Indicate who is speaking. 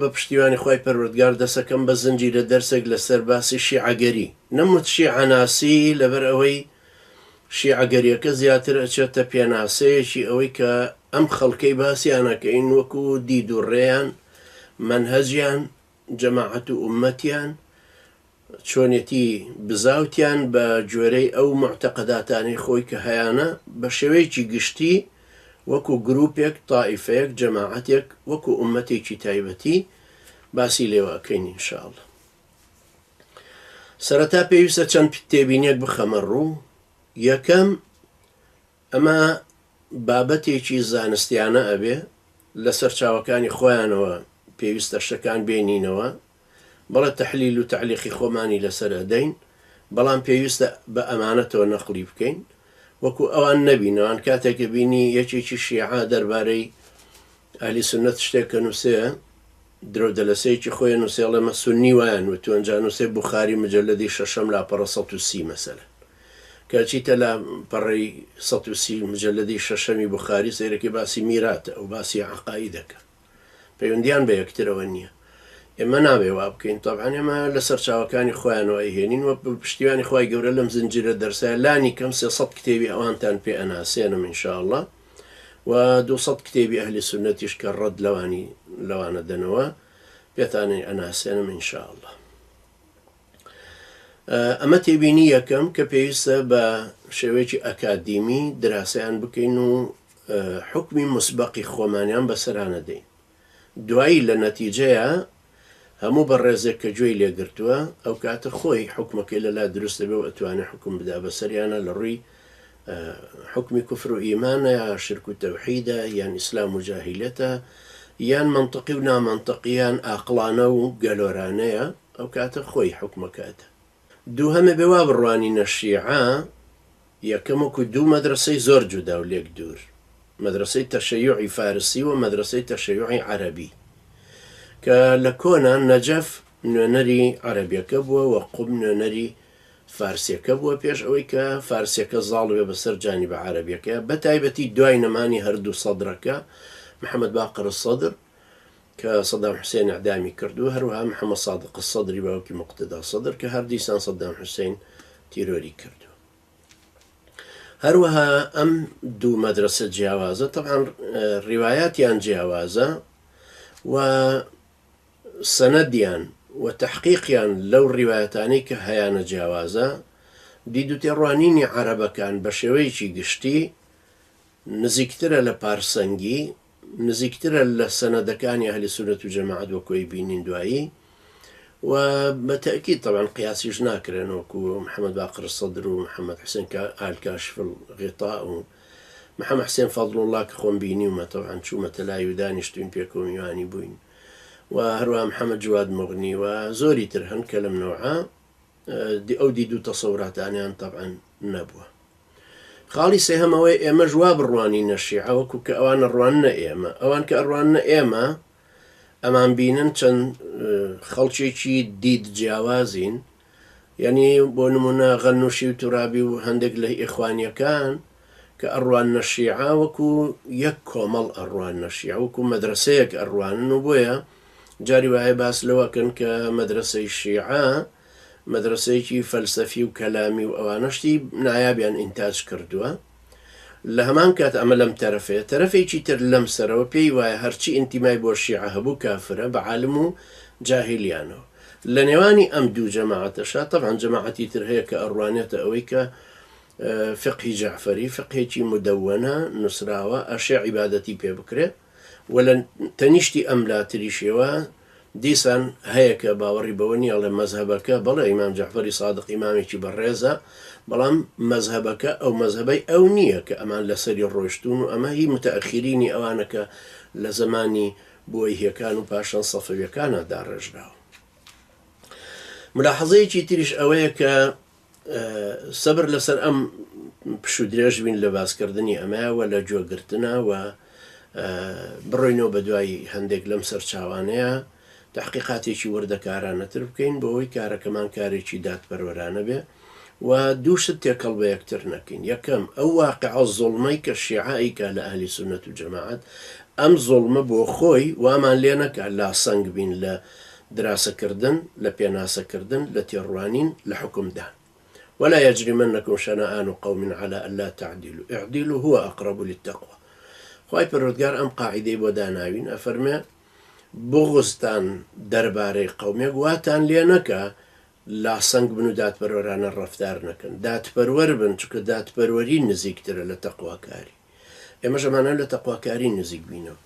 Speaker 1: بە پشتیوانی خۆی پەروەردگار دەسەکەم بە زنجیرە دەرسێک لەسەر باسی شیعەگەری نەموت شیعەناسی لەبەر ئەوەی شیعەگەریەکە زیاتر ئەچێتە پێناسەیەکی ئەوەی کە ئەم خەڵکەی باسییانەکەین وەکو دید و ڕێیان منهەجیان جەماعەت و ئومەتیان چۆنێتی بزاوتیان بە گوێرەی ئەو معتەقەداتانی خۆی کە هەیەە بە شێوەیەکی گشتی وەکو گروپێک تائیفەیەک جەماعەتێک وەکو ئومەتێکی تایبەتی باسی لێواکەین ئینشاءڵڵا. سەرەتا پێویستە چەند تێبینیەک بخەمە ڕوو. یەکەم ئەمە بابەتێکی زانستیانە ئەبێ لەسەر چاوەکانی خۆیانەوە پێویستە شتەکان بێنینەوە، بەڵێ تەحلیل و تعلیقی خۆمانی لەسەر ئەدەین، بەڵام پێویستە بە ئەمانەتەوە نەقلی بکەین وەکو ئەوان نەبینەوەن کاتێکە بینی یەکێکی شیعە دەربارەی ئەهلی سوننەت شتێکە نووسەیە درۆ دەلەسەیەکی خۆی نووسێڵێمە سوننی وایان وتو ئەنجا نووسێ بوخاری مجەلەدی شەشەم لاپەڕە 130 مەسەلەن کە چیتە لە پەڕەی 130 مجەلەدی شەشەمی بوخاری سەیرەکی باسی میراتە ئەو باسی عەقاید دەکە، پەیوەندیان بە یەکترەوە نییە. ئێمە نابێ وا بکەین، تەبعاً ئێمە لەسەر چاوەکانی خۆیانەوە ئەیهێنین وە پشتیوانی خۆی گەورە لەم زنجیرە دەرسای لانی کەم 300 کتێبی ئەوانتان پێ ئەناسێنم ئینشاءڵڵا و 200 کتێبی ئەهلی سوننەتیش کە ڕەد لەوانە دەنەوە پێتانی ئەناسێنم ئینشاءڵڵا. ئەمە تێبینی یەکەم کە پێویستە بە شێوەیەکی ئەکادیمی دراسەیان بکەین و حکمی مسبەقی خۆمانیان بەسەرانە دەین. دوایی لە نەتیجەیە هەموو بە ڕێزێک کە گوێی لێگرتووە ئەو کاتە خۆی حکومەکەی لەلا دروستە بێ و ئەتوانێت حکم بدا بەسەریانە لە ڕووی حکمی کوفر و ئیمانە یا شرک و تەوحیدە یان ئیسلام و جاهیلەتە یان منطقی و نامەنطقیان ئاقلانە و گەلۆرانەیە ئەو کاتە خۆی حکومەکاتە. دوو هەمە بێوا بڕوانینە شیعە یەکەم وەکو دوو مەدرسەی زۆر جودا و لێک دوور، مەدرسەی تەشەیوعی فارسی و مەدرسەی تەشەیوعی عەرەبی کە لە کۆنا نەجەف نوێنەری عەرەبیەکە بووە و قوم نوێنەری فارسیەکە بووە پێش ئەوەی کە فارسیەکە زاڵ بێ بەسەر جانیبە عەرەبیەکە، بە تایبەتی دوای نەمانی هەردوو سەدرەکە محەممەد باقر سەدر کە سەدام حوسێن ئەعدامی کردو، هەروەها محەممەد سادق سەدری باوکی مقتدا سەدر کە هەردیسان سەدام حوسێن تیرۆری کردو. هەروەها ئەم دوو مەدرسە جیاوازە تەبعاً ڕیوایاتیان جیاوازە و سەنەدیان و تەحقیقیان لەو ڕیوایەتانەی کە هەیەە جیاوازە، دید و تێڕوانینی عەرەبەکان بە شێوەیەکی گشتی نزیکترە لە پارسەنگی، نزیکترە لە سەنەدەکانی ئەهلی سوننەت و جەماعەت وەکۆی بینین دوایی و بەتەئکید طبعاً قیاسیش ناکرێن وەکو محەممەد باقر سەدر و محەممەد حوسێن ئالکاشف الغیطاء و محەممەد حوسێن فەضڵوڵڵا کە خۆم بینیومە تەبعاً چوومەتە لای و دانیشتوین پێکەوە میوانی بووین و هەروەها محەممەد جواد مغنی و زۆری تر هەن کە لەم نەوعە ئەو دید و تەسەوراتانیان تەبعاً نەبووە. خاڵی سێهەمەوەی ئێمە ژوا بڕوانینە شیعە وەکو کە ئەوان ڕوانە ئێمە، ئەوان کە ئەڕوانە ئێمە ئەمان بینن چەند خەڵکێکی دید جیاوازین، یعنی بۆ نمونە غەنوشی و تورابی و هەندێک لە ئیخوانیەکان کە ئەڕوانە شیعە وەکو یەک کۆمەڵ ئەڕوانە شیعە وەکو مەدرسەیەک ئەڕوانن و بۆیە جاری وایە باس لەوەکەن کە مەدرسەی شیعە مەدرسەیەکی فەلسەفی و کەلامی و ئەوانەشتی نایابیان ئینتاج کردووە. لە هەمان کات ئەمە لەم تەرەفەیە تەرەفێکی تر لەم سەرەوە پێی وایە هەرچی ئینتیمای بۆ شیعە هەبوو کافرە بە عالم و جاهیلیانەوە. لە نێوانی ئەم دوو جەماعەتەشە تەبعاً جەماعەتی تر هەیە کە ئەڕوانێتە ئەوەی کە فقهی جەعفەری فقهێکی مدەوەنە نووسراوە ئەشێ عیبادەتی پێ بکرێت و لە تەنیشتی ئەم لاتریشەوە دیسان هەیە کە باوەڕی بەوە نیە لە مەزهەبەکە بەڵێ ئیمام جەعفەری سادق ئیمامێکی بەڕێزە، بەڵام مەزهەبەکە ئەو مەزهەبەی ئەو نییە کە ئەمان لەسەری ڕۆیشتون و ئەمە هی متەئەخیرینی ئەوانەکە لە زمانی بۆیهیەکان و پاشان سەفەویەکانە داڕێژراوە. ملاحەزەیەکی تریش ئەوەیە کە سەبر لەسەر ئەم پشو درێژ بین لە باسکردنی ئەمەوە لە گوێگرتنە و بڕۆینەوە بە دوای هەندێک لەم سەرچاوانەیە تحقیقاتێکی وردەکارانەتر بکەین بۆ ئەوەی کارەکەمان کارێکی دادپەروەرانە بێ و دووشت تێکەڵ بە یەکتر نەکەین. یەکەم ئەو واقعە زوڵمەی کە شیعائیکە لە ئەهلی سونەت و جەماعەت، ئەم زوڵمە بۆ خۆی وامان لێ نەکا لاسەنگ بین لە دراسەکردن، لە پێناسەکردن، لە تێڕوانین، لە حکومدان. ولا يجرمنكم شنآن قوم على ألا تعدلوا اعدلوا هو أقرب للتقوى. خواهی پەروەردگار ئەم قاعیدەی بۆ داناوین، ئەفەرمێ بغزتان دەربارەی قەومێک واتان لێ نەکە لاسەنگ بن و دادپەروەرانە ڕەفتار نەکەن، دادپەروەر بن، چونکە دادپەروەری نزیکترە لە تەقواکاری. ئێمە ژەمانە لە تەقواکاری نزیک بینەوە.